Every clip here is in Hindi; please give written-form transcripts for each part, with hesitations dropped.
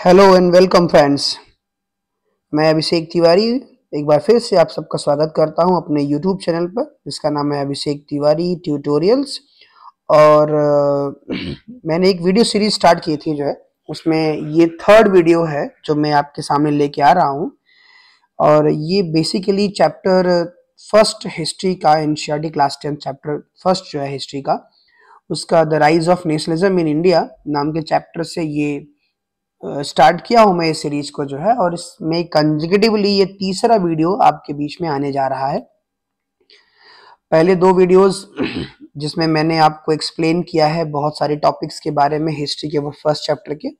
Hello and welcome friends. मैं अभिषेक तिवारी एक बार फिर से आप सबका स्वागत करता हूं अपने यूट्यूब चैनल पर जिसका नाम है अभिषेक तिवारी ट्यूटोरियल्स। और मैंने एक वीडियो सीरीज स्टार्ट की थी जो है उसमें ये थर्ड वीडियो है जो मैं आपके सामने लेके आ रहा हूं। और ये बेसिकली चैप्टर फर्स्ट हिस्ट्री का एनसीईआरटी क्लास 10 चैप्टर फर्स्ट जो है हिस्ट्री का उसका the rise of nationalism in India नाम के चैप्टर से ये स्टार्ट किया हूं मैं इस सीरीज को जो है। और इसमें कंसेक्यूटिवली ये तीसरा वीडियो आपके बीच में आने जा रहा है। पहले दो वीडियोस जिसमें मैंने आपको एक्सप्लेन किया है बहुत सारे टॉपिक्स के बारे में हिस्ट्री के वो फर्स्ट चैप्टर के,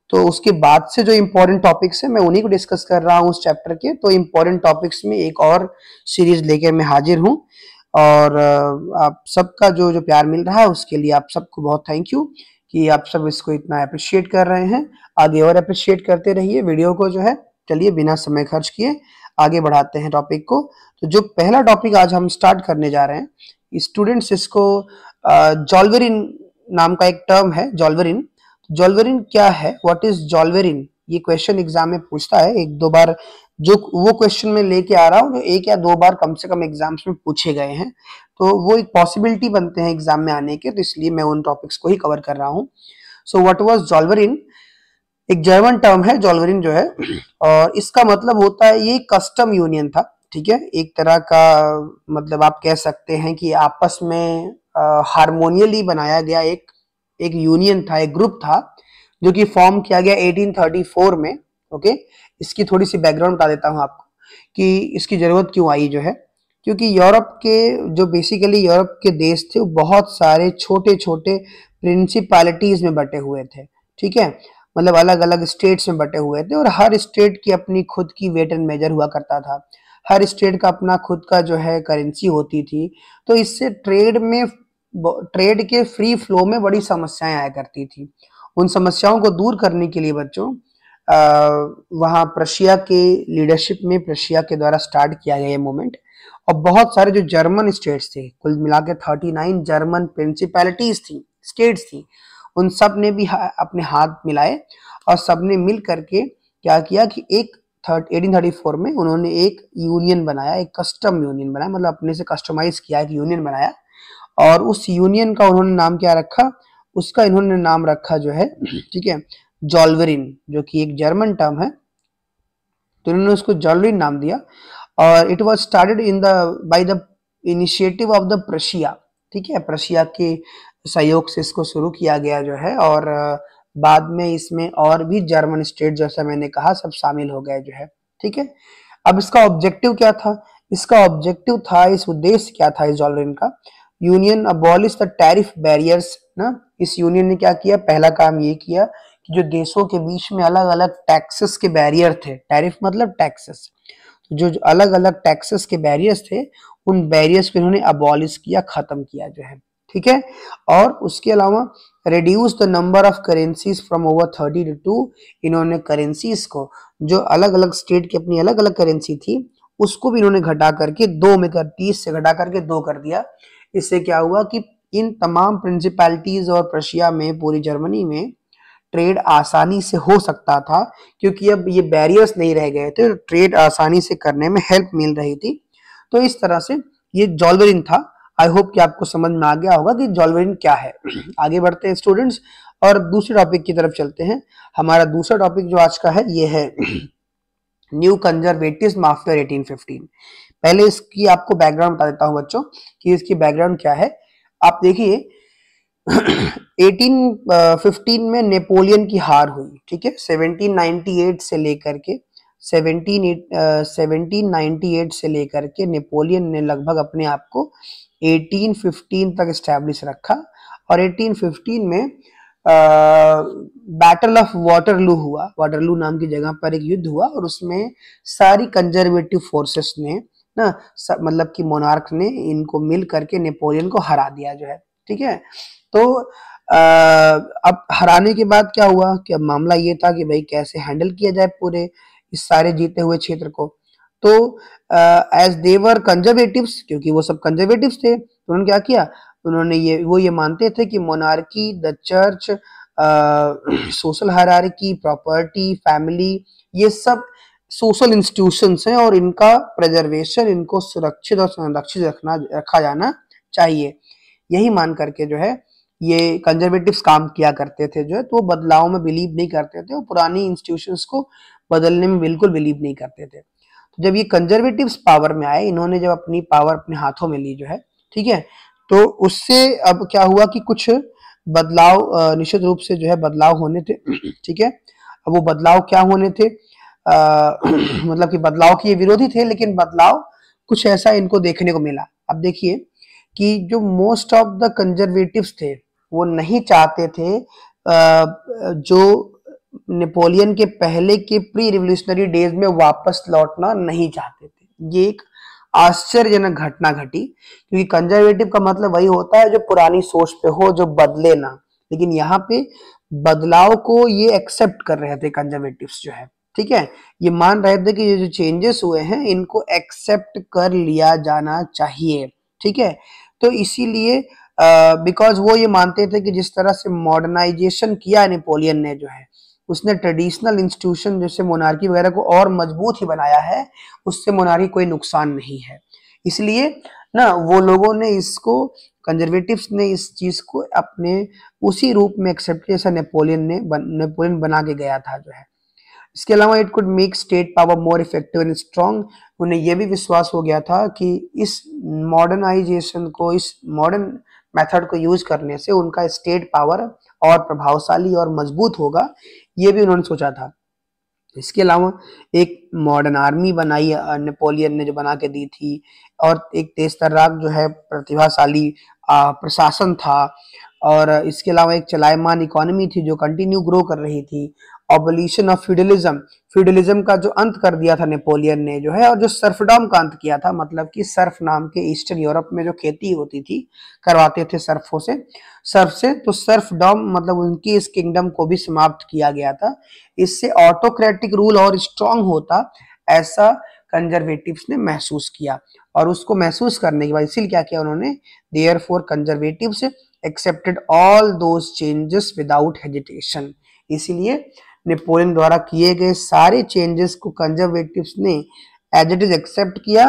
तो उसके बाद से जो इम्पोर्टेंट टॉपिक्स है मैं उन्हीं को डिस्कस कर रहा हूँ उस चैप्टर के। तो इम्पोर्टेंट टॉपिक्स में एक और सीरीज लेकर मैं हाजिर हूँ। और आप सबका जो जो प्यार मिल रहा है उसके लिए आप सबको बहुत थैंक यू कि आप सब इसको इतना अप्रिशिएट कर रहे हैं। आगे और अप्रिशिएट करते रहिए वीडियो को जो है। चलिए बिना समय खर्च किए आगे बढ़ाते हैं टॉपिक को। तो जो पहला टॉपिक आज हम स्टार्ट करने जा रहे हैं स्टूडेंट्स, इसको जॉल्वेरिन नाम का एक टर्म है जॉल्वेरिन। जॉल्वेरिन क्या है, व्हाट इज जॉल्वेरिन, ये क्वेश्चन एग्जाम में पूछता है एक दो बार। जो वो क्वेश्चन में लेके आ रहा हूँ जो एक या दो बार कम से कम एग्जाम्स में पूछे गए हैं, तो वो एक पॉसिबिलिटी बनते हैं एग्जाम में आने के, तो इसलिए मैं उन टॉपिक्स को ही कवर कर रहा हूँ। सो व्हाट वाज जॉल्वेरिन, एक जर्मन टर्म है जॉल्वेरिन जो है। और इसका मतलब होता है ये कस्टम यूनियन था, ठीक है, एक तरह का मतलब आप कह सकते हैं कि आपस में हारमोनियली बनाया गया एक एक यूनियन था, एक ग्रुप था जो कि फॉर्म किया गया 1834 में। ओके, इसकी थोड़ी सी बैकग्राउंड बता देता हूँ आपको कि इसकी जरूरत क्यों आई जो है। क्योंकि यूरोप के जो बेसिकली यूरोप के देश थे वो बहुत सारे छोटे छोटे प्रिंसिपैलिटीज में बटे हुए थे, ठीक है, मतलब अलग अलग स्टेट्स में बटे हुए थे और हर स्टेट की अपनी खुद की वेट एंड मेजर हुआ करता था। हर स्टेट का अपना खुद का जो है करेंसी होती थी। तो इससे ट्रेड के फ्री फ्लो में बड़ी समस्याएं आया करती थी। उन समस्याओं को दूर करने के लिए बच्चों वहाँ प्रशिया के लीडरशिप में प्रशिया के द्वारा स्टार्ट किया गया ये मूवमेंट। और बहुत सारे जो जर्मन स्टेट्स थे, कुल मिला के 39 जर्मन प्रिंसिपैलिटीज थी, स्टेट्स थी, उन सब ने भी अपने हाथ मिलाए और सब ने मिल करके क्या किया कि एक 1834 में उन्होंने एक यूनियन बनाया, एक कस्टम यूनियन बनाया, मतलब अपने से कस्टमाइज किया एक यूनियन बनाया। और उस यूनियन का उन्होंने नाम क्या रखा, उसका इन्होंने नाम रखा जो है ठीक है जॉल्वेरिन, जो कि एक जर्मन टर्म है, तो इन्होंने उसको जॉल्वेरिन नाम दिया। और it was started in the by the initiative of the Prussia, ठीक है, प्रशिया के सहयोग से इसको शुरू किया गया जो है। और बाद में इसमें और भी जर्मन स्टेट जैसा मैंने कहा सब शामिल हो गए जो है, ठीक है। अब इसका ऑब्जेक्टिव क्या था, इसका ऑब्जेक्टिव था, इस उद्देश्य क्या था इस जॉल्वेरिन का, union abolish the tariff barriers ना। इस यूनियन ने क्या किया, पहला काम ये किया कि जो देशों के बीच में अलग अलग टैक्सेस के बैरियर थे, टैरिफ मतलब टैक्सेस, जो अलग अलग टैक्सेस के बैरियर्स थे उन बैरियर्स को इन्होंने अबॉलिश किया, खत्म किया जो है, ठीक है। और उसके अलावा reduce the number of currencies from over 32, इन्होंने करेंसीज को, जो अलग अलग स्टेट की अपनी अलग अलग करेंसी थी उसको भी इन्होंने घटा करके दो में कर, 30 से घटा करके दो कर दिया। इससे क्या हुआ कि इन तमाम प्रिंसिपैलिटीज और प्रशिया में, पूरी जर्मनी में ट्रेड आसानी से हो सकता था, क्योंकि अब ये बैरियर्स नहीं रह गए थे, ट्रेड आसानी से करने में हेल्प मिल रही थी। तो इस तरह से ये जॉल्वेरिन था। आई होप कि आपको समझ में आ गया होगा कि जॉल्वेरिन क्या है। आगे बढ़ते हैं स्टूडेंट्स और दूसरे टॉपिक की तरफ चलते हैं। हमारा दूसरा टॉपिक जो आज का है ये है न्यू कंजर्वेटिज्म आफ्टर 1815। पहले इसकी आपको बैकग्राउंड बता देता हूं बच्चों कि इसकी बैकग्राउंड क्या है। आप देखिए 1815 में नेपोलियन की हार हुई, ठीक है। 1798 से लेकर के 1798 से लेकर के नेपोलियन ने लगभग अपने आप को 1815 तक स्टैब्लिश रखा। और 1815 में बैटल ऑफ वाटरलू हुआ, वाटरलू नाम की जगह पर एक युद्ध हुआ और उसमें सारी कंजर्वेटिव फोर्सेस ने ना, मतलब कि मोनार्क ने इनको मिल करके नेपोलियन को हरा दिया जो है, ठीक है। तो अब हराने के बाद क्या हुआ कि अब मामला ये था कि भाई कैसे हैंडल किया जाए पूरे इस सारे जीते हुए क्षेत्र को। तो एज देवर कंजर्वेटिव्स, क्योंकि वो सब कंजर्वेटिव्स थे, तो उन्होंने क्या किया, उन्होंने ये मानते थे कि monarchy, the church social hierarchy, property, family, ये सब सोशल इंस्टीट्यूशंस हैं और इनका प्रिजर्वेशन, इनको सुरक्षित और संरक्षित रखा जाना चाहिए। यही मान करके जो है ये कंजर्वेटिव्स काम किया करते थे जो है, तो वो बदलाव में बिलीव नहीं करते थे, वो पुरानी इंस्टीट्यूशंस को बदलने में बिल्कुल बिलीव नहीं करते थे। तो जब ये कंजर्वेटिव्स पावर में आए, इन्होंने जब अपनी पावर अपने हाथों में ली जो है, ठीक है, तो उससे अब क्या हुआ कि कुछ बदलाव निश्चित रूप से जो है बदलाव होने थे। ठीक है, अब वो बदलाव क्या होने थे, मतलब कि बदलाव के ये विरोधी थे, लेकिन बदलाव कुछ ऐसा इनको देखने को मिला। अब देखिए कि जो मोस्ट ऑफ द कंजर्वेटिव्स थे वो नहीं चाहते थे जो नेपोलियन के पहले के प्री रिवोल्यूशनरी डेज में वापस लौटना नहीं चाहते थे। ये एक आश्चर्यजनक घटना घटी, क्योंकि कंजर्वेटिव का मतलब वही होता है जो पुरानी सोच पे हो, जो बदले ना। लेकिन यहाँ पे बदलाव को ये एक्सेप्ट कर रहे थे कंजर्वेटिव्स जो है, ठीक है, ये मान रहे थे कि ये जो चेंजेस हुए हैं इनको एक्सेप्ट कर लिया जाना चाहिए। ठीक है, तो इसीलिए बिकॉज वो ये मानते थे कि जिस तरह से मॉडर्नाइजेशन किया नेपोलियन ने जो है, उसने ट्रेडिशनल इंस्टीट्यूशन जैसे मोनार्की वगैरह को और मजबूत ही बनाया है, उससे मोनार्की कोई नुकसान नहीं है। इसलिए ना वो लोगों ने इसको, कंजर्वेटिव्स ने इस चीज को अपने उसी रूप में एक्सेप्ट किया जैसा नेपोलियन बना के गया था जो है। इसके अलावा it could make state power more effective and strong. उन्हें यह भी विश्वास हो गया था कि इस मॉडर्नाइजेशन को, इस मॉडर्न मेथड को यूज करने से उनका स्टेट पावर और प्रभावशाली और मजबूत होगा, ये भी उन्होंने सोचा था। इसके अलावा एक मॉडर्न आर्मी बनाई नेपोलियन ने, जो बना के दी थी, और एक तेज तर्राक जो है प्रतिभाशाली प्रशासन था, और इसके अलावा एक चलायमान इकोनॉमी थी जो कंटिन्यू ग्रो कर रही थी। ऑबोलिशन ऑफ फ्यूडलिज्म, फ्यूडलिज्म का जो अंत कर दिया था नेपोलियन ने जो है, और जो सर्फडॉम का अंत किया था, मतलब कि सर्फ नाम के ईस्टर्न यूरोप में जो खेती होती थी, करवाते थे सर्फों से, सर्फ से, तो सर्फडॉम मतलब उनकी इस किंगडम को भी समाप्त किया गया था। इससे ऑटोक्रेटिक रूल और स्ट्रांग होता, ऐसा कंजर्वेटिव्स ने महसूस किया। और उसको महसूस करने के बाद इसीलिए क्या किया उन्होंने, therefore conservatives accepted all those changes without hesitation. इसीलिए नेपोलियन द्वारा किए गए सारे चेंजेस को कंजर्वेटिव्स ने एज इट इज एक्सेप्ट किया,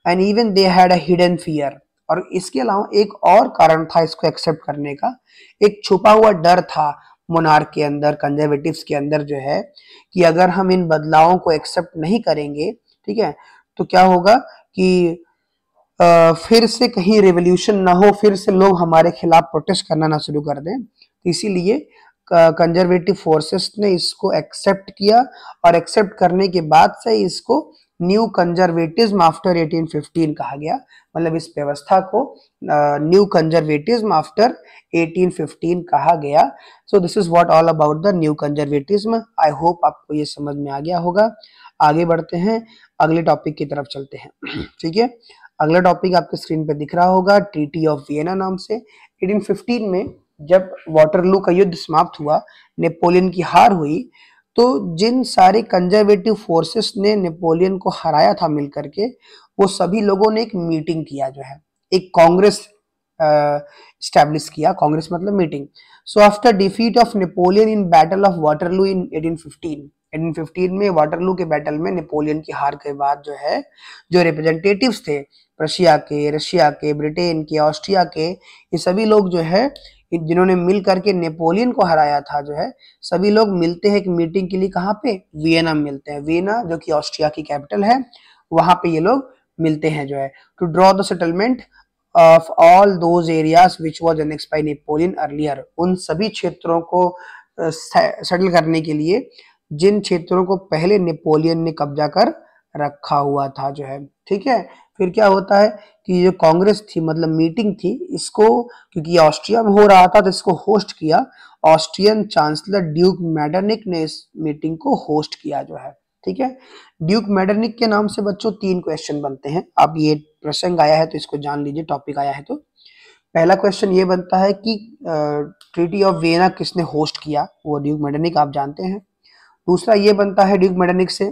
and even they had a hidden fear. और इसके अलावा एक और कारण था इसको एक्सेप्ट करने का, एक छुपा हुआ डर था मोनार्क के अंदर, कंजर्वेटिव्स के अंदर जो है, कि अगर हम इन बदलावों को एक्सेप्ट नहीं करेंगे, ठीक है, तो क्या होगा कि फिर से कहीं रेवोल्यूशन ना हो, फिर से लोग हमारे खिलाफ प्रोटेस्ट करना ना शुरू कर दें। इसीलिए कंजर्वेटिव फोर्सेस ने इसको एक्सेप्ट किया, और एक्सेप्ट करने के बाद से इसको न्यू कंजर्वेटिज्म आफ्टर 1815 कहा गया। मतलब इस व्यवस्था को न्यू कंजर्वेटिज्म आफ्टर 1815 कहा गया। So this is what all about the new conservatism. I hope आपको ये समझ में आ गया होगा। आगे बढ़ते हैं, अगले टॉपिक की तरफ चलते हैं। ठीक है, अगला टॉपिक आपके स्क्रीन पे दिख रहा होगा, ट्रीटी ऑफ वियना नाम से। 1815 में जब वाटरलू का युद्ध समाप्त हुआ, नेपोलियन की हार हुई, तो जिन सारे कंजर्वेटिव फोर्सेस ने नेपोलियन को हराया था मिलकर के, वो सभी लोगों ने एक मीटिंग किया जो है, एक कांग्रेस स्टैब्लिश किया। कांग्रेस मतलब meeting. So after defeat of Napoleon in battle of Waterloo in 1815 में, वाटरलू के बैटल में नेपोलियन की हार के बाद जो है, जो रिप्रेजेंटेटिव्स थे रशिया के, ब्रिटेन के, ऑस्ट्रिया के, ये सभी लोग जो है, जिन्होंने मिल करके नेपोलियन को हराया था जो है, सभी लोग मिलते हैं एक मीटिंग के लिए। कहाँ पे? वियना में मिलते हैं। वियना जो कि ऑस्ट्रिया की कैपिटल है, वहां पे ये लोग मिलते हैं जो है, to draw the settlement of all those areas which was annexed by Napoleon earlier. उन सभी क्षेत्रों को सेटल करने के लिए जिन क्षेत्रों को पहले नेपोलियन ने कब्जा कर रखा हुआ था जो है। ठीक है, फिर क्या होता है कि जो कांग्रेस थी, मतलब मीटिंग थी, इसको क्योंकि ऑस्ट्रिया में हो रहा था तो इसको होस्ट किया ऑस्ट्रियन चांसलर ड्यूक मेटरनिक ने। इस मीटिंग को होस्ट किया जो है। ठीक है, ड्यूक मेटरनिक के नाम से बच्चों 3 क्वेश्चन बनते हैं। अब ये प्रसंग आया है तो इसको जान लीजिए, टॉपिक आया है तो। पहला क्वेश्चन ये बनता है कि ट्रीटी ऑफ वियना किसने होस्ट किया? वो ड्यूक मेटरनिक, आप जानते हैं। दूसरा ये बनता है ड्यूक मेटरनिक से,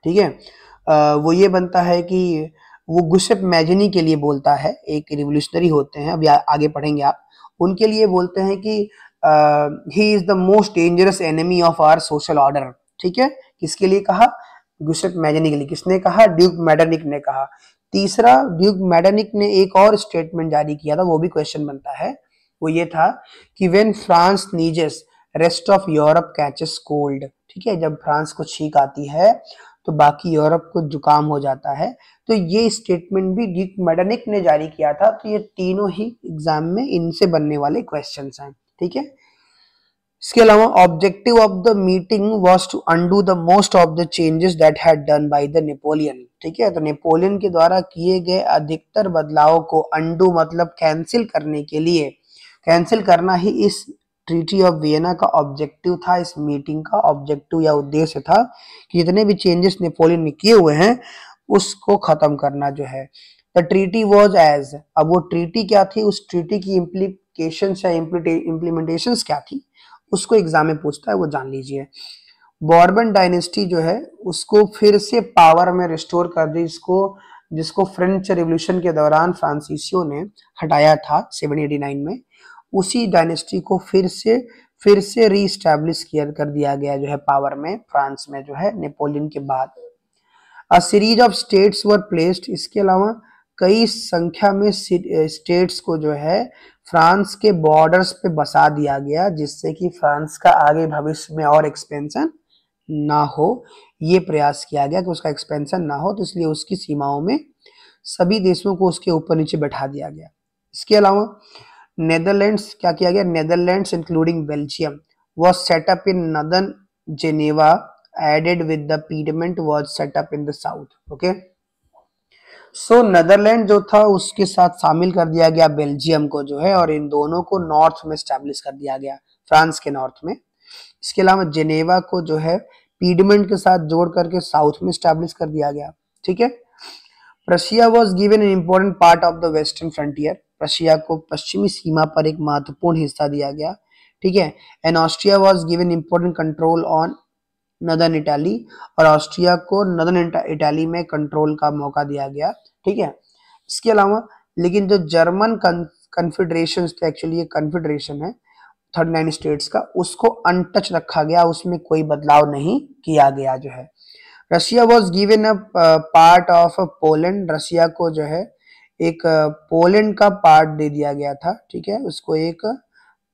ठीक है, वो ये बनता है कि वो गुसेप मैजिनी के लिए बोलता है, एक रिवोल्यूशनरी होते हैं, अभी आगे पढ़ेंगे आप, उनके लिए बोलते हैं कि he is the most dangerous enemy of our social order. ठीक है, किसके लिए कहा? गियुसेप मैजानी के लिए। किसने कहा? ड्यूक मेटरनिक ने कहा। तीसरा, ड्यूक मेटरनिक ने एक और स्टेटमेंट जारी किया था, वो भी क्वेश्चन बनता है। वो ये था कि when France नीजेस rest of Europe catches cold. ठीक है, जब फ्रांस को छींक आती है तो बाकी यूरोप को जुकाम हो जाता है। तो ये स्टेटमेंट भी ड्यूक मेटरनिक ने जारी किया था। तो ये तीनों ही एग्जाम में इनसे बनने वाले क्वेश्चंस हैं। ठीक है, इसके अलावा objective of the meeting was to undo the most of the changes that had done by the Napoleon. ठीक है, तो नेपोलियन के द्वारा किए गए अधिकतर बदलावों को अंडू मतलब कैंसिल करने के लिए, कैंसिल करना ही इस ट्रीटी ऑफ वियना का ऑब्जेक्टिव था। इस मीटिंग का ऑब्जेक्टिव या उद्देश्य था कि जितने भी चेंजेस नेपोलियन ने किए हुए हैं उसको खत्म करना जो है। द ट्रीटी वॉज एज, अब वो ट्रीटी क्या थी, उस ट्रीटी की इम्प्लीकेशन या इम्प्लीमेंटेशन क्या थी, उसको एग्जाम में पूछता है, वो जान लीजिए। बॉर्बन डायनेस्टी जो है उसको फिर से पावर में रिस्टोर कर दी, जिसको फ्रेंच रिवॉल्यूशन के दौरान फ्रांसीसियों ने हटाया था 789 में। उसी डायनेस्टी को फिर से रीस्टैब्लिश कर दिया गया जो है पावर में, फ्रांस में जो है नेपोलियन के बाद। A series of states were placed, इसके अलावा कई संख्या में स्टेट्स को जो है फ्रांस के बॉर्डर्स पे बसा दिया गया, जिससे कि फ्रांस का आगे भविष्य में और एक्सपेंशन ना हो। ये प्रयास किया गया कि उसका एक्सपेंशन ना हो, तो इसलिए उसकी सीमाओं में सभी देशों को उसके ऊपर नीचे बैठा दिया गया। इसके अलावा नेदरलैंड्स क्या किया गया? Netherlands including Belgium was set up in northern Geneva, added with the Piedmont was set up in the south. Okay, so Netherland जो था उसके साथ शामिल कर दिया गया बेल्जियम को जो है, और इन दोनों को नॉर्थ में स्टैब्लिश कर दिया गया, फ्रांस के नॉर्थ में। इसके अलावा जेनेवा को जो है पीडमेंट के साथ जोड़ करके साउथ में स्टैब्लिश कर दिया गया। ठीक है, Russia was given an important part of the western frontier, Russia को पश्चिमी सीमा पर एक महत्वपूर्ण हिस्सा दिया गया। ठीक है, and Austria was given important control on northern Italy, और ऑस्ट्रिया को नदर्न इटाली में कंट्रोल का मौका दिया गया। ठीक है, इसके अलावा लेकिन जो जर्मन कन्फेडरेशन थे, एक्चुअली ये कन्फेडरेशन है 39 स्टेट्स का, उसको अनटच रखा गया, उसमें कोई बदलाव नहीं किया गया जो है। Russia was given a part of Poland, Russia को जो है एक पोलैंड का पार्ट दे दिया गया था। ठीक है, उसको एक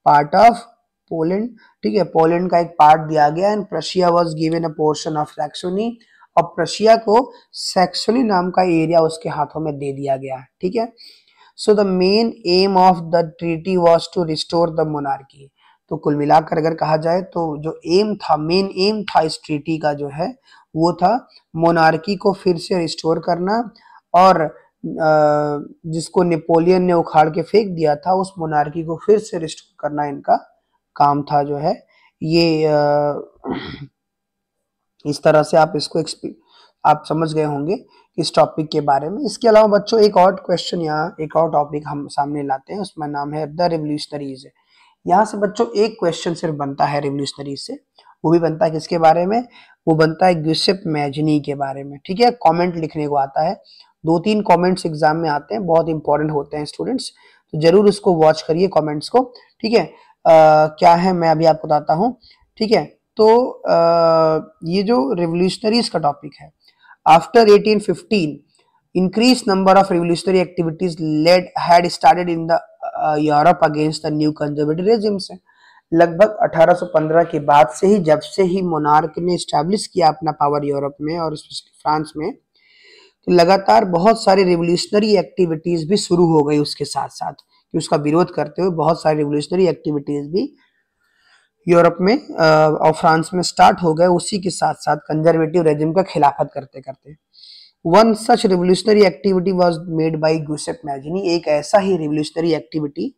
पार्ट ऑफ पोलैंड, ठीक है, पोलैंड का एक पार्ट दिया गया। And Prussia was given a portion of Saxony, और प्रशिया को सैक्सोनी नाम का एरिया उसके हाथों में दे दिया गया। ठीक है, so the main aim of the treaty was to restore the monarchy. तो कुल मिलाकर अगर कहा जाए तो जो एम था, मेन एम था इस ट्रीटी का जो है, वो था मोनार्की को फिर से रिस्टोर करना, और जिसको नेपोलियन ने उखाड़ के फेंक दिया था, उस मोनार्की को फिर से रिस्टोर करना इनका काम था जो है। ये इस तरह से आप इसको आप समझ गए होंगे इस टॉपिक के बारे में। इसके अलावा बच्चों एक और क्वेश्चन, यहाँ एक और टॉपिक हम सामने लाते हैं, उसमें नाम है द रिवोल्यूशनरीज। यहाँ से बच्चों एक क्वेश्चन सिर्फ बनता है रिवोल्यूशनरीज से, वो भी बनता है किसके बारे में? वो बनता है गियुसेप मैजानी के बारे में। ठीक है, कमेंट लिखने को आता है, 2-3 कमेंट्स एग्जाम में आते हैं, बहुत इंपॉर्टेंट होते हैं स्टूडेंट्स, तो जरूर उसको वॉच करिए कमेंट्स को। ठीक है, क्या है मैं अभी आपको बताता हूँ। ठीक है, तो ये जो रिवोल्यूशनरीज का टॉपिक है, after 1815 increased number of revolutionary activities had started in the Europe against the new conservative regimes। लगभग 1815 के बाद से ही, जब से ही मोनार्क ने स्टैब्लिश किया अपना पावर यूरोप में और स्पेशली फ्रांस में, तो लगातार बहुत सारी रिवोल्यूशनरी एक्टिविटीज भी शुरू हो गई उसके साथ साथ, कि उसका विरोध करते हुए बहुत सारी रिवोल्यूशनरी एक्टिविटीज भी यूरोप में और फ्रांस में स्टार्ट हो गए, उसी के साथ साथ कंजर्वेटिव रेजिम का खिलाफत करते करते। One such revolutionary activity was made by Giuseppe Mazzini, एक ऐसा ही रिवोल्यूशनरी एक्टिविटी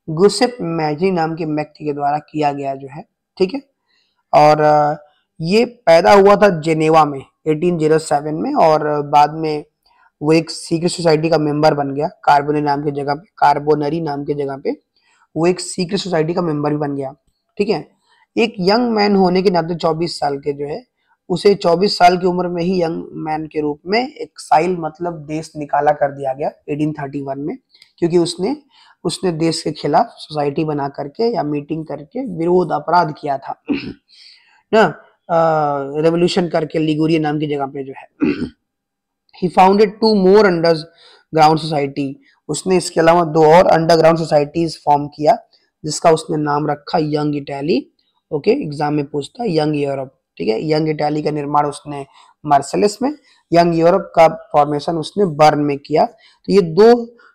गियुसेप मैजानी नाम के व्यक्ति के द्वारा किया गया जो है। ठीक है, और ये पैदा हुआ था जेनेवा में 1807 में, और बाद में वो एक सीक्रेट सोसाइटी का मेंबर बन गया, कार्बोनरी नाम के जगह पे वो एक सीक्रेट सोसाइटी का मेंबर भी बन गया। ठीक है, एक यंग मैन होने के नाते 24 साल के जो है उसे 24 साल की उम्र में ही यंग मैन के रूप में एक्साइल मतलब देश निकाला कर दिया गया 1831 में, क्योंकि उसने उसने देश के खिलाफ सोसाइटी बना करके या मीटिंग करके विरोध अपराध किया था ना, रेवोल्यूशन करके लिगुरिया नाम की जगह पे जो है। ही फाउंडेड 2 मोर अंडरग्राउंड सोसाइटी, उसने इसके अलावा 2 और अंडरग्राउंड सोसाइटीज फॉर्म किया जिसका उसने नाम रखा यंग इटैली। ओके, एग्जाम में पूछता है यंग यूरोप, ठीक है। यंग इटैली का निर्माण उसने मार्सेलिस में, यंग यूरोप का फॉर्मेशन उसने बर्न में किया। तो ये 2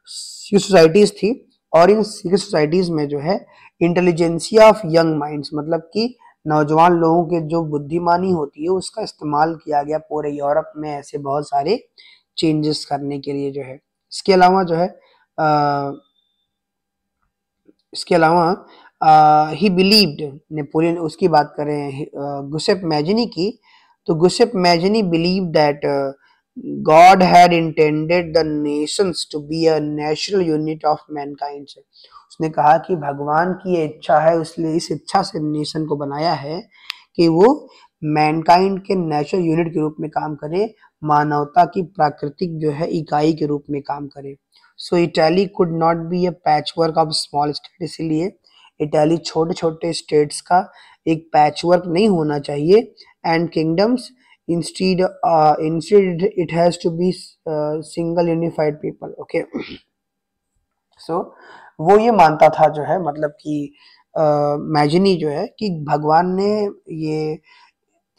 सोसाइटीज थी, और इन सोसाइटीज में जो है इंटेलिजेंसिया ऑफ यंग माइंड्स, मतलब कि नौजवान लोगों के जो बुद्धिमानी होती है उसका इस्तेमाल किया गया पूरे यूरोप में ऐसे बहुत सारे चेंजेस करने के लिए जो है। इसके अलावा जो है इसके अलावा ही बिलीव्ड, नेपोलियन उसकी बात करें गुसेप मैजिनी की, तो Giuseppe Mazzini believe that God had intended the nations to be a natural unit of mankind. उसने कहा कि भगवान की ये इच्छा है, इसलिए इस इच्छा से नेशन को बनाया है कि वो मैनकाइंड के नेचुरल यूनिट के रूप में काम करे, मानवता की प्राकृतिक जो है इकाई के रूप में काम करे। So Italy could not be a patchwork of small state, इसलिए इटली छोटे छोटे स्टेट्स का एक पैचवर्क नहीं होना चाहिए, and kingdoms instead it has to be single unified people. Okay, so वो ये मानता था जो है, मतलब कि मैजिनी जो है कि भगवान ने ये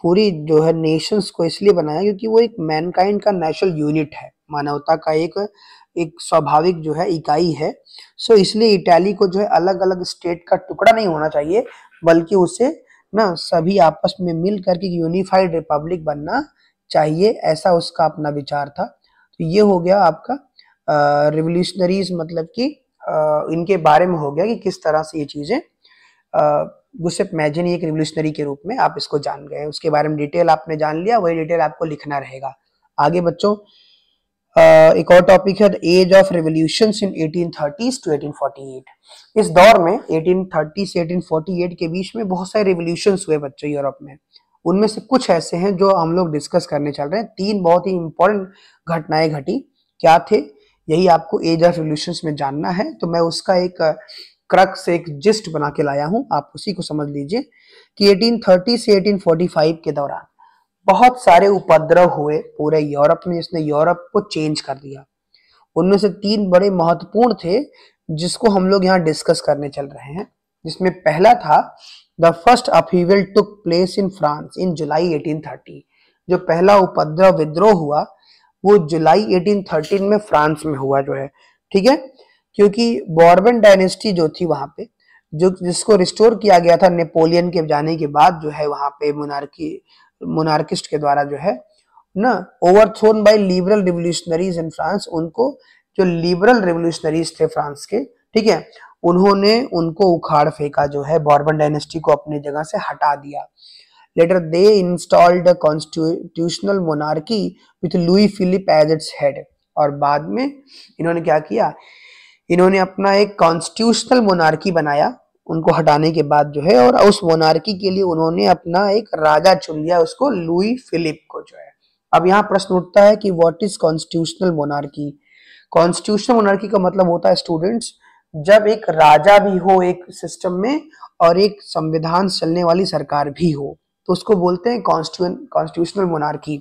पूरी जो है नेशंस को इसलिए बनाया क्योंकि वो एक मैनकाइंड का नेचुरल यूनिट है, मानवता का एक स्वाभाविक जो है इकाई है। सो इसलिए इटली को जो है अलग अलग स्टेट का टुकड़ा नहीं होना चाहिए, बल्कि उसे ना सभी आपस में मिल करके यूनिफाइड रिपब्लिक बनना चाहिए, ऐसा उसका अपना विचार था। तो ये हो गया आपका रिवोल्यूशनरीज, मतलब कि इनके बारे में हो गया कि किस तरह से ये चीजें गुसेप मैजिनी एक रिवोल्यूशनरी के रूप में आप इसको जान गए, उसके बारे में डिटेल आपने जान लिया, वही डिटेल आपको लिखना रहेगा। आगे बच्चों एक और टॉपिक है age of revolutions in 1830 to 1848। इस दौर में 1830 से 1848 के बीच में बहुत सारे रिवोल्यूशंस हुए बच्चों यूरोप में। उनमें से कुछ ऐसे हैं जो हम लोग डिस्कस करने चल रहे हैं। 3 बहुत ही इंपॉर्टेंट घटनाएं घटी, क्या थे यही आपको एज ऑफ रिवोल्यूशंस में जानना है। तो मैं उसका एक क्रक्स, एक जिस्ट बना के लाया हूं, आप उसी को समझ लीजिए कि 1830 से 1845 के दौरान बहुत सारे उपद्रव हुए पूरे यूरोप में, जिसने यूरोप को चेंज कर दिया। उनमें से 3 बड़े महत्वपूर्ण थे जिसको हम लोग यहाँ डिस्कस करने चल रहे हैं। जिसमें पहला था the first upheaval took place in France in July 1830। जो पहला उपद्रव विद्रोह हुआ वो जुलाई 1813 में फ्रांस में हुआ जो है, ठीक है। क्योंकि बॉर्बन डायनेस्टी जो थी वहां पे, जो जिसको रिस्टोर किया गया था नेपोलियन के जाने के बाद, जो है वहां पे मोनार्किस्ट के द्वारा जो है ना, overthrown by liberal revolutionaries in France. उनको जो लिबरल रिवोल्यूशनरीज थे फ्रांस के, ठीक है, उन्होंने उनको उखाड़ फेंका, जो है बॉर्बन डायनेस्टी को अपनी जगह से हटा दिया। Later they installed constitutional monarchy with Louis Philippe as its head. और बाद में इन्होंने क्या किया, इन्होंने अपना एक कॉन्स्टिट्यूशनल मोनार्की बनाया उनको हटाने के बाद जो है, और उस मोनार्की के लिए उन्होंने अपना एक राजा चुन लिया, उसको लुई फिलिप को जो है। अब यहाँ प्रश्न उठता है कि what is constitutional monarchy. Constitutional monarchy का मतलब होता है स्टूडेंट्स, जब एक राजा भी हो एक सिस्टम में और एक संविधान चलने वाली सरकार भी हो, तो उसको बोलते हैं कॉन्स्टिट्यूशनल मोनार्की।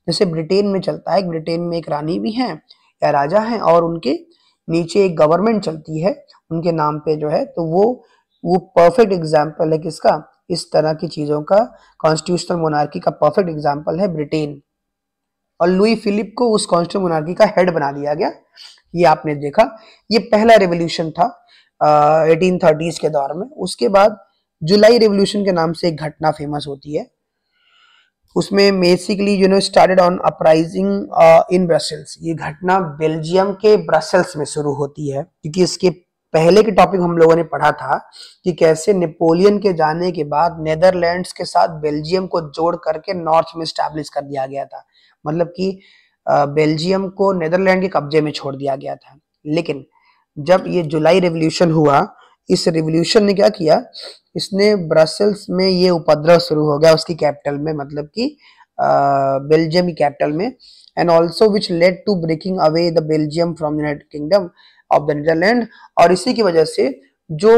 जैसे ब्रिटेन में चलता है, ब्रिटेन में एक रानी भी है या राजा है और उनके नीचे एक गवर्नमेंट चलती है उनके नाम पे जो है। तो वो परफेक्ट एग्जाम्पल है किसका, इस तरह की चीजों का। कॉन्स्टिट्यूशनल मोनार्की का परफेक्ट एग्जाम्पल है ब्रिटेन, और लुई फिलिप को उस कॉन्स्टिट्यूशनल मोनार्की का हेड बना दिया गया। ये आपने देखा, ये पहला रेवोल्यूशन था 1830s के दौर में। उसके बाद जुलाई रेवोल्यूशन के नाम से एक घटना फेमस होती है। उसमें basically started on uprising in Brussels. ये घटना बेल्जियम के ब्रसेल्स में शुरू होती है, क्योंकि इसके पहले के टॉपिक हम लोगों ने पढ़ा था कि कैसे नेपोलियन के जाने के बाद नेदरलैंड्स के साथ बेल्जियम को जोड़ करके नॉर्थ में स्टैब्लिश कर दिया गया था। मतलब कि बेल्जियम को नेदरलैंड के कब्जे में छोड़ दिया गया था। लेकिन जब ये जुलाई रेवोल्यूशन हुआ, इस रेवोल्यूशन ने क्या किया, इसने ब्रसेल्स में ये उपद्रव शुरू हो गया उसकी कैपिटल में, मतलब कि बेल्जियम की कैपिटल में, and also which led to breaking away the Belgium from United Kingdom of the Netherland. और इसी की वजह से जो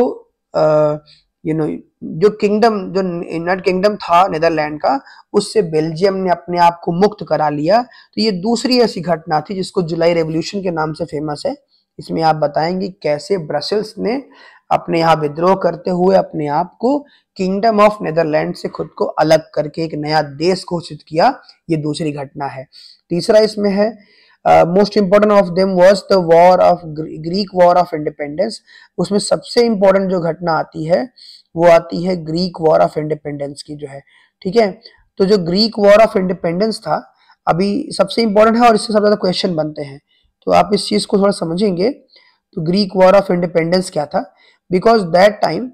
यू नो जो किंगडम, जो यूनाइटेड किंगडम था नीदरलैंड का, उससे बेल्जियम ने अपने आप को मुक्त करा लिया। तो ये दूसरी ऐसी घटना थी जिसको जुलाई रेवोल्यूशन के नाम से फेमस है। इसमें आप बताएंगे कैसे ब्रसेल्स ने अपने यहाँ विद्रोह करते हुए अपने आप को किंगडम ऑफ नीदरलैंड से खुद को अलग करके एक नया देश घोषित किया। ये दूसरी घटना है। तीसरा इसमें है most important of them was the war of Greek war of independence. उसमें सबसे इंपॉर्टेंट जो घटना आती है वो आती है ग्रीक वॉर ऑफ इंडिपेंडेंस की जो है, ठीक है। तो जो ग्रीक वॉर ऑफ इंडिपेंडेंस था अभी सबसे इंपॉर्टेंट है और इससे सबसे ज्यादा क्वेश्चन बनते हैं, तो आप इस चीज को थोड़ा समझेंगे। तो ग्रीक वॉर ऑफ इंडिपेंडेंस क्या था? Because that time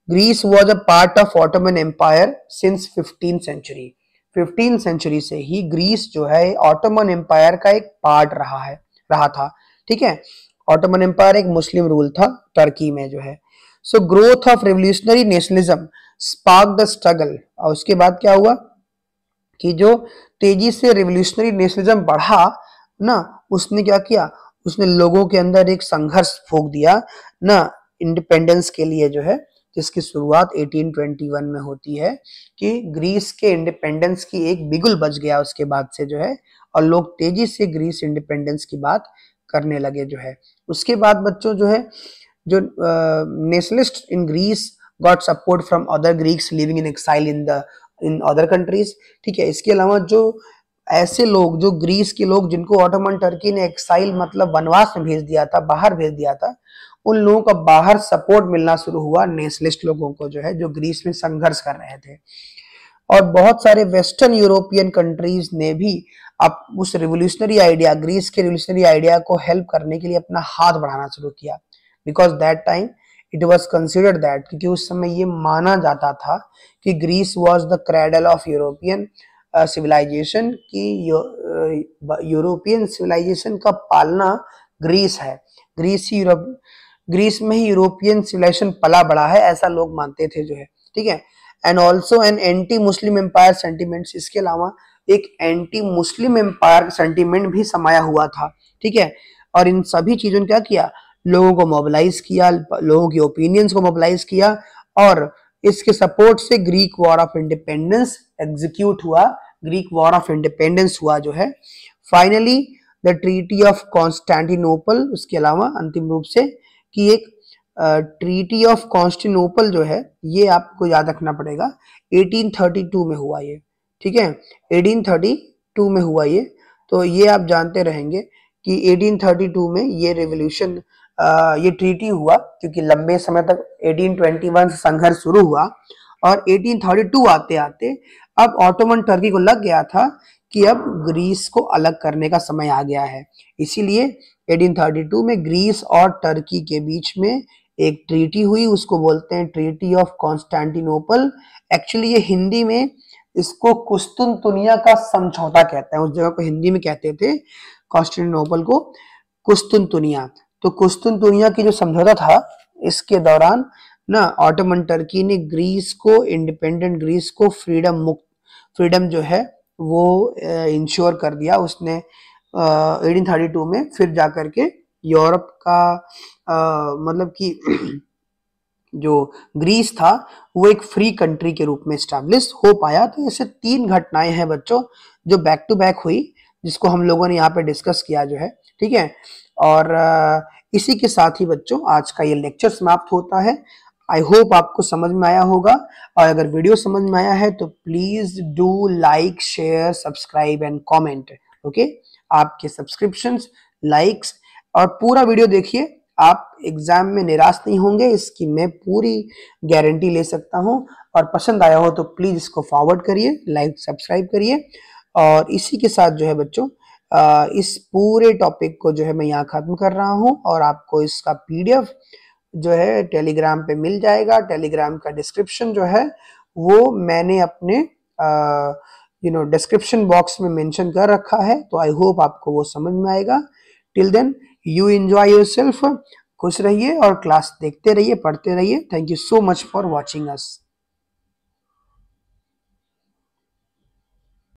Greece was a part of Ottoman Empire since 15th century. 15th century से ही ग्रीस जो है ऑटोमन एम्पायर का एक पार्ट रहा था, ठीक है। ऑटोमन एम्पायर एक मुस्लिम रूल था टर्की में जो है। So growth of revolutionary nationalism spark the struggle. और उसके बाद क्या हुआ कि जो तेजी से रेवोल्यूशनरी नेशनलिज्म बढ़ा ना, उसने क्या किया, उसने लोगों के अंदर एक संघर्ष फूंक दिया ना इंडिपेंडेंस के लिए जो है, जिसकी शुरुआत 1821 में होती है कि ग्रीस के इंडिपेंडेंस की एक बिगुल बज गया उसके बाद से जो है, और लोग तेजी से ग्रीस इंडिपेंडेंस की बात करने लगे जो है। उसके बाद बच्चों जो है, जो nationalist in Greece got support from other Greeks living in exile in other countries, ठीक है। इसके अलावा जो ऐसे लोग, जो ग्रीस के लोग जिनको ऑटोमन टर्की ने एक्साइल मतलब वनवास में भेज दिया था, बाहर भेज दिया था, उन लोगों का बाहर सपोर्ट मिलना शुरू हुआ नेशनलिस्ट लोगों को जो है, जो ग्रीस में संघर्ष कर रहे थे। और बहुत सारे वेस्टर्न यूरोपियन कंट्रीज ने भी अब उस रिवोल्यूशनरी आइडिया, ग्रीस के रिवोल्यूशनरी आइडिया को हेल्प करने के लिए अपना हाथ बढ़ाना शुरू किया। Because that time it was considered that, क्योंकि उस समय ये माना जाता था कि Greece was the cradle of European civilisation, की यूरोपियन सिविलाइजेशन का पालना ग्रीस है। ग्रीस में ही यूरोपियन सिविलाइजेशन पला बड़ा है, ऐसा लोग मानते थे जो है, ठीक है। And also an anti Muslim empire sentiments, इसके अलावा एक एंटी मुस्लिम एम्पायर सेंटिमेंट भी समाया हुआ था, ठीक है। और इन सभी चीजों ने क्या किया, लोगों को मोबिलाइज किया, लोगों की ओपिनियंस को मोबिलाइज किया, और इसके सपोर्ट से Greek war of independence execute हुआ, ग्रीक वॉर ऑफ इंडिपेंडेंस हुआ जो है। Finally the treaty of Constantinople, उसके अलावा अंतिम रूप से कि एक ट्रीटी ऑफ कॉन्स्टेंटिनोपल जो है, ये आपको याद रखना पड़ेगा, 1832 में हुआ ये, ठीक है। 1832 में हुआ ये। तो ये आप जानते रहेंगे कि 1832 में ये रेवोल्यूशन, ये ट्रीटी हुआ, क्योंकि लंबे समय तक 1821 से संघर्ष शुरू हुआ, और 1832 आते आते अब ऑटोमन टर्की को लग गया था कि अब ग्रीस को अलग करने का समय आ गया है। इसीलिए 1832 में ग्रीस और टर्की के बीच में एक ट्रीटी हुई, उसको बोलते हैं ट्रीटी ऑफ कॉन्स्टेंटिनोपल। एक्चुअली ये हिंदी में इसको कुस्तुनतुनिया का समझौता कहते हैं, उस जगह को हिंदी में कहते थे कॉन्स्टेंटिनोपल को कुस्तुनतुनिया। तो कुस्तुनतुनिया की जो समझौता था, इसके दौरान ना ऑटोमन टर्की ने ग्रीस को, इंडिपेंडेंट ग्रीस को फ्रीडम जो है वो इंश्योर कर दिया उसने 1832 में। फिर जाकर के यूरोप का मतलब कि जो ग्रीस था वो एक फ्री कंट्री के रूप में स्टैब्लिश हो पाया। तो ऐसे 3 घटनाएं हैं बच्चों जो बैक टू बैक हुई, जिसको हम लोगों ने यहाँ पे डिस्कस किया जो है, ठीक है। और इसी के साथ ही बच्चों आज का ये लेक्चर समाप्त होता है। आई होप आपको समझ में आया होगा, और अगर वीडियो समझ में आया है तो please do like, share, subscribe and comment. Okay, आपके सब्सक्रिप्शंस, लाइक्स और पूरा वीडियो देखिए, आप एग्जाम में निराश नहीं होंगे, इसकी मैं पूरी गारंटी ले सकता हूं। और पसंद आया हो तो प्लीज इसको फॉरवर्ड करिए, लाइक सब्सक्राइब करिए। और इसी के साथ जो है बच्चों, इस पूरे टॉपिक को जो है मैं यहाँ खत्म कर रहा हूँ, और आपको इसका PDF जो है टेलीग्राम पे मिल जाएगा। टेलीग्राम का डिस्क्रिप्शन जो है वो मैंने अपने डिस्क्रिप्शन बॉक्स में मेंशन कर रखा है, तो आई होप आपको वो समझ में आएगा। Till then you enjoy yourself, खुश रहिए और क्लास देखते रहिए, पढ़ते रहिए। Thank you so much for watching us.